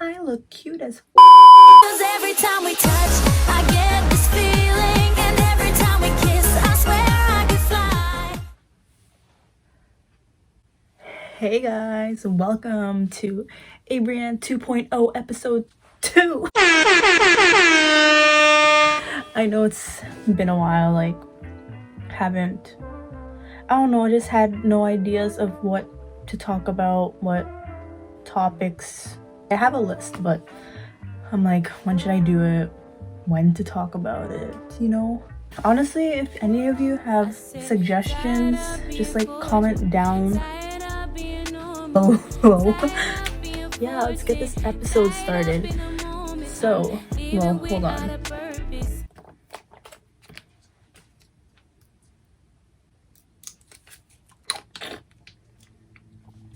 I look cute as f. 'Cause every time we touch, I get this feeling, and every time we kiss, I swear I could fly. Hey guys, welcome to Abrian 2.0 episode 2. I know it's been a while, I don't know, I just had no ideas of what to talk about, what topics. I have a list, but I'm like, when should I do it? When to talk about it, Honestly, if any of you have suggestions, just comment down below. Yeah, let's get this episode started. So, hold on.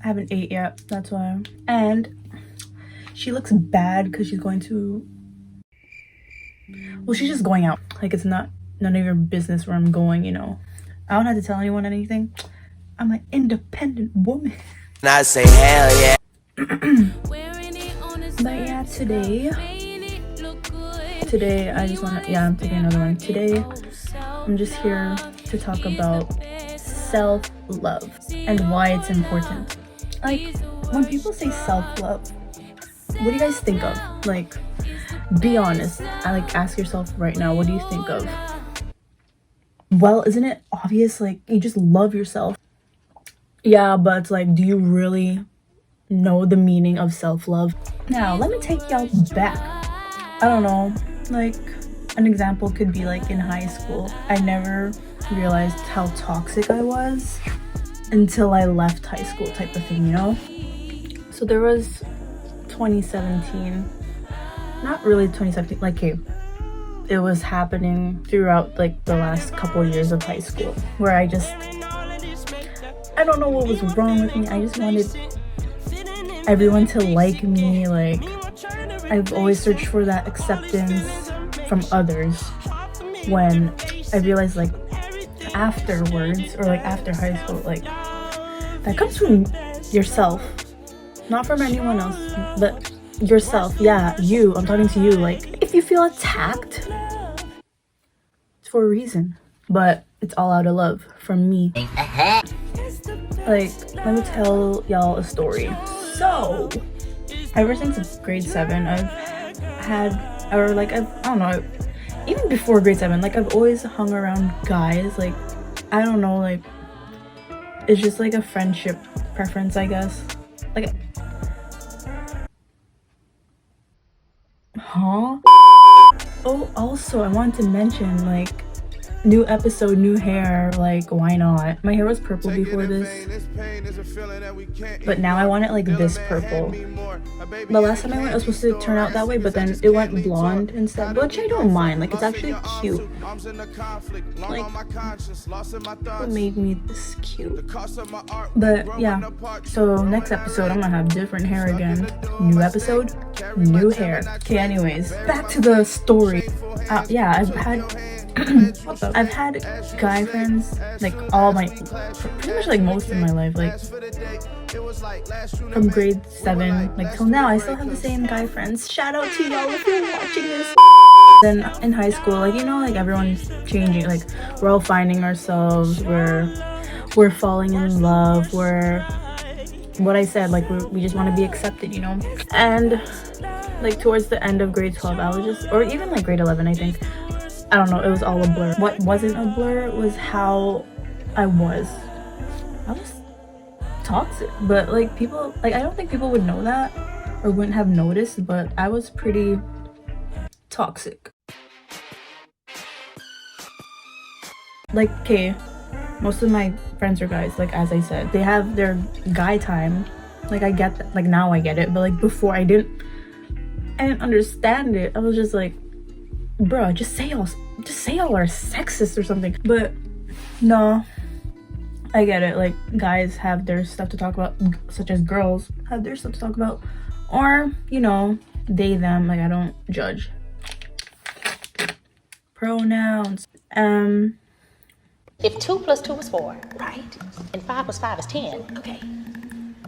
I haven't ate yet, that's why. And she looks bad because she's going to... Well, she's just going out. It's none of your business where I'm going, I don't have to tell anyone anything. I'm an independent woman. And I say, hell yeah. But yeah, today I just want to... Yeah, I'm taking another one. Today, I'm just here to talk about self-love and why it's important. When people say self-love, what do you guys think of? Be honest. Ask yourself right now, what do you think of? Well, isn't it obvious? You just love yourself. Yeah, but do you really know the meaning of self-love? Now, let me take y'all back. I don't know. An example could be in high school. I never realized how toxic I was until I left high school, type of thing, So there was 2017. Not really 2017, it was happening throughout the last couple years of high school, where I don't know what was wrong with me. I just wanted everyone to like me. I've always searched for that acceptance from others. When I realized afterwards, or after high school, that comes from yourself, not from anyone else, but yourself. Yeah, you. I'm talking to you. If you feel attacked, it's for a reason, but it's all out of love from me. Let me tell y'all a story. So, ever since grade 7, I've had, or I don't know, even before grade 7, I've always hung around guys. I don't know, it's just a friendship preference, I guess. Huh? Oh, also, I wanted to mention, new episode, new hair, why not? My hair was purple before this, but now I want it this purple. The last time I went, it was supposed to turn out that way, but then it went blonde instead, which I don't mind. It's actually cute. What made me this cute? But yeah, so next episode, I'm gonna have different hair again. New episode, new hair. Okay, anyways, back to the story. Yeah, I've had guy friends all my, pretty much most of my life, from grade 7 till now. I still have the same guy friends. Shout out to y'all if you're watching this. Then in high school, everyone's changing. We're all finding ourselves. We're falling in love. We're, what I said, we just want to be accepted, And towards the end of grade 12, I was just, or even grade 11, I think. I don't know, it was all a blur. What wasn't a blur was how I was toxic. But people, I don't think people would know that or wouldn't have noticed, but I was pretty toxic. Okay, most of my friends are guys, as I said. They have their guy time. I get that, now I get it, but before I didn't understand it. I was just bro, just say y'all are sexist or something. But no, I get it. Guys have their stuff to talk about, such as girls have their stuff to talk about, or they, them. I don't judge. Pronouns. If 2 + 2 is 4, right? And 5 + 5 is 10, okay.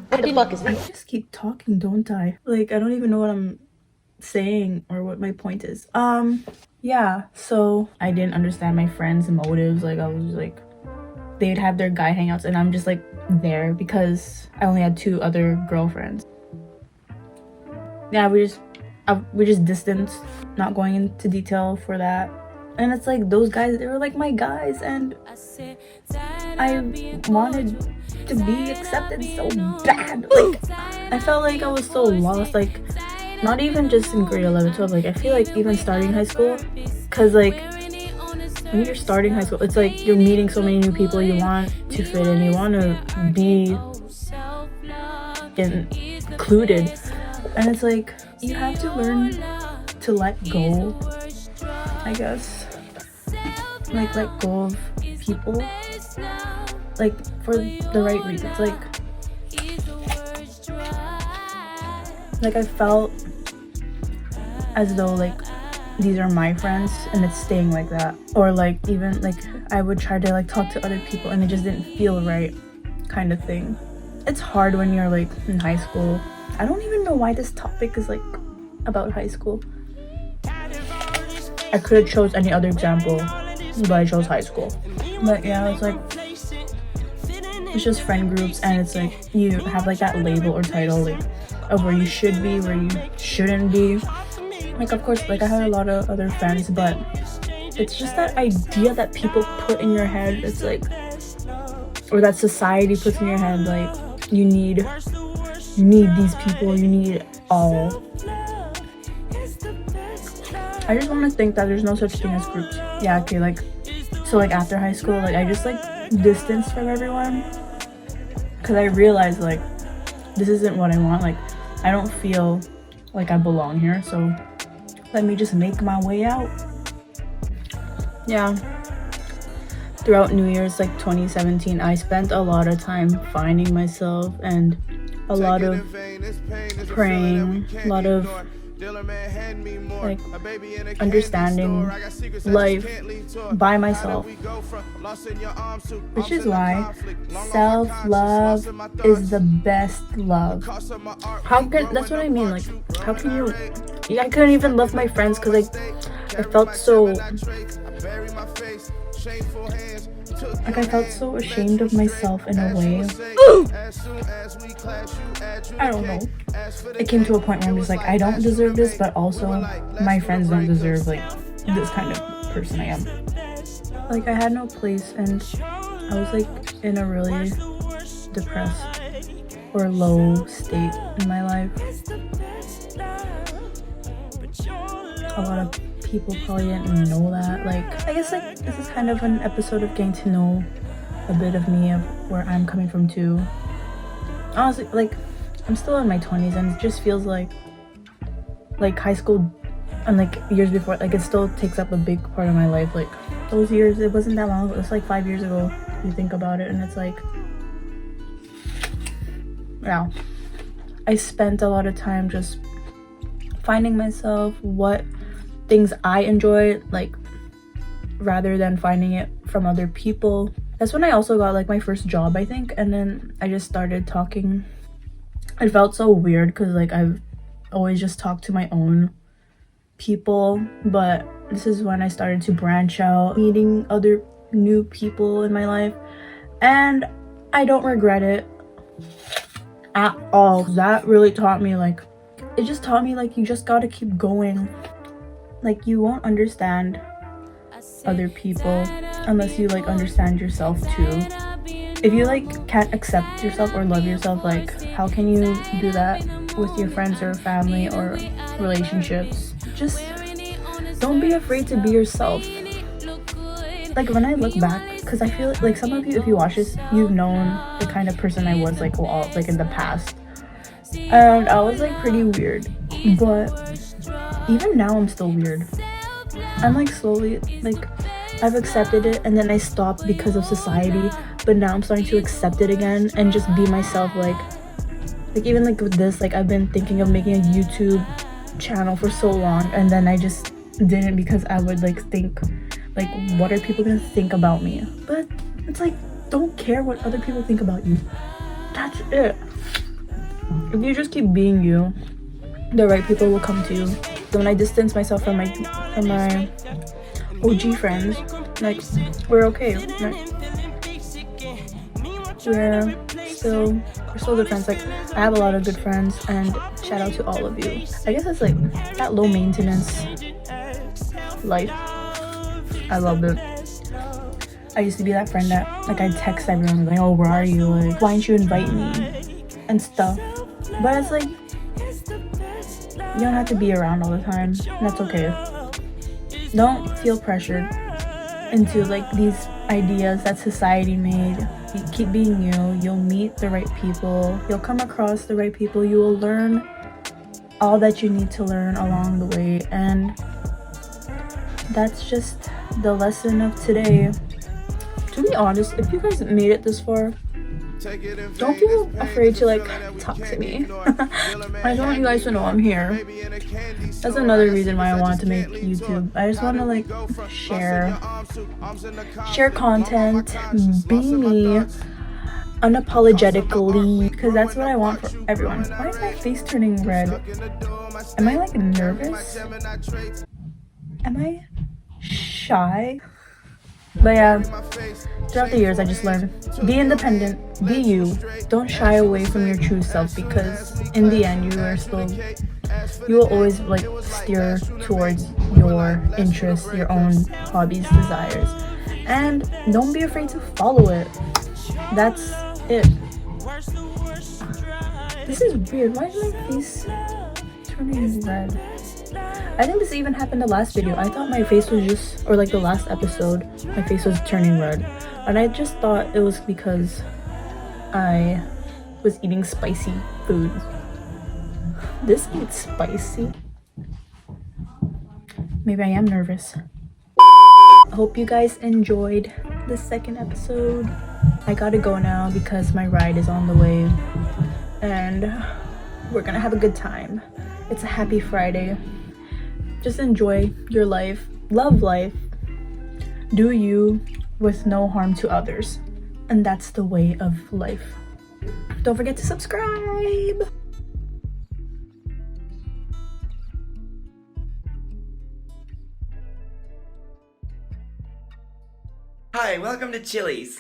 What the fuck is I this? just keep talking, don't I? Like, I don't even know what I'm saying or what my point is. Yeah, so I didn't understand my friends' motives. Like, I was like, they'd have their guy hangouts and I'm just like there because I only had 2 other girlfriends. Yeah, we just distanced, not going into detail for that. And it's like those guys, they were like my guys, and I wanted to be accepted so bad. Like, I felt like I was so lost, like, not even just in grade 11, 12, like, I feel like even starting high school, because, like, when you're starting high school, it's like you're meeting so many new people, you want to fit in, you want to be included, and it's like, you have to learn to let go, I guess. Like, let go of people, like, for the right reasons. Like I felt as though, like, these are my friends and it's staying like that. Or, like, even, like, I would try to, like, talk to other people and it just didn't feel right, kind of thing. It's hard when you're, like, in high school. I don't even know why this topic is, like, about high school. I could have chose any other example, but I chose high school. But yeah, it's like, it's just friend groups, and it's like you have like that label or title, like, of where you should be, where you shouldn't be. Like, of course, like, I had a lot of other friends, but it's just that idea that people put in your head. It's like, or that society puts in your head, like, you need these people, you need all. I just want to think that there's no such thing as groups. Yeah, okay, like, so, like, after high school, like, I just, like, distanced from everyone, because I realized, like, this isn't what I want. Like, I don't feel like I belong here, so let me just make my way out. Yeah. Throughout New Year's, like, 2017, I spent a lot of time finding myself and a lot of praying, a lot of, like, understanding life by myself, which is why self-love is the best love. That's what I mean, like, how can you, I couldn't even love my friends because, like, I felt so ashamed of myself in a way. I don't know. It came to a point where I'm just like, I don't deserve this, but also my friends don't deserve, like, this kind of person I am. Like, I had no place, and I was, like, in a really depressed or low state in my life. A lot of people probably didn't know that. Like, I guess, like, this is kind of an episode of getting to know a bit of me, of where I'm coming from too. Honestly, like, I'm still in my 20s, and it just feels like high school and, like, years before, like, it still takes up a big part of my life. Like, those years, it wasn't that long ago. It was like 5 years ago, if you think about it, and it's like, yeah, I spent a lot of time just finding myself, what things I enjoy, like, rather than finding it from other people. That's when I also got, like, my first job, I think, and then I just started talking. It felt so weird because, like, I've always just talked to my own people, but this is when I started to branch out, meeting other new people in my life, and I don't regret it at all. That really taught me, like, it just taught me, like, you just gotta keep going. Like, you won't understand other people unless you, like, understand yourself too. If you, like, can't accept yourself or love yourself, like, how can you do that with your friends or family or relationships? Just don't be afraid to be yourself. Like, when I look back, because I feel like some of you, if you watch this, you've known the kind of person I was, like, all, like, in the past, and I was, like, pretty weird, but even now I'm still weird. I'm, like, slowly, like, I've accepted it, and then I stopped because of society, but now I'm starting to accept it again and just be myself. Like even, like, with this, like, I've been thinking of making a YouTube channel for so long, and then I just didn't because I would, like, think, like, what are people gonna think about me? But it's like, don't care what other people think about you. That's it. if you just keep being you, the right people will come to you. So when I distance myself from my OG friends, like, we're okay. Like, we're still good friends. Like, I have a lot of good friends, and shout out to all of you. I guess it's like that low maintenance life. I love it. I used to be that friend that, like, I'd text everyone like, oh, where are you? Like, why didn't you invite me? And stuff. But it's like, you don't have to be around all the time. That's okay. Don't feel pressured into like these ideas that society made. You keep being you. You'll meet the right people. You'll come across the right people. You will learn all that you need to learn along the way. And that's just the lesson of today. To be honest, if you guys made it this far, don't feel afraid to like talk to me. I just want you guys to know I'm here. That's another reason why I wanted to make YouTube. I just want to like share content, be me unapologetically, because that's what I want for everyone. Why is my face turning red? Am I like nervous? Am I shy? But yeah, throughout the years I just learned, be independent, be you, don't shy away from your true self, because in the end you will always like steer towards your interests, your own hobbies, desires, and don't be afraid to follow it. That's it. This is weird. Why is my face turning red? I think this even happened the last video. I thought my face was just, or like the last episode, my face was turning red. And I just thought it was because I was eating spicy food. This ain't spicy. Maybe I am nervous. I hope you guys enjoyed the second episode. I gotta go now because my ride is on the way. And we're gonna have a good time. It's a happy Friday. Just enjoy your life, love life, do you with no harm to others. And that's the way of life. Don't forget to subscribe. Hi, welcome to Chili's.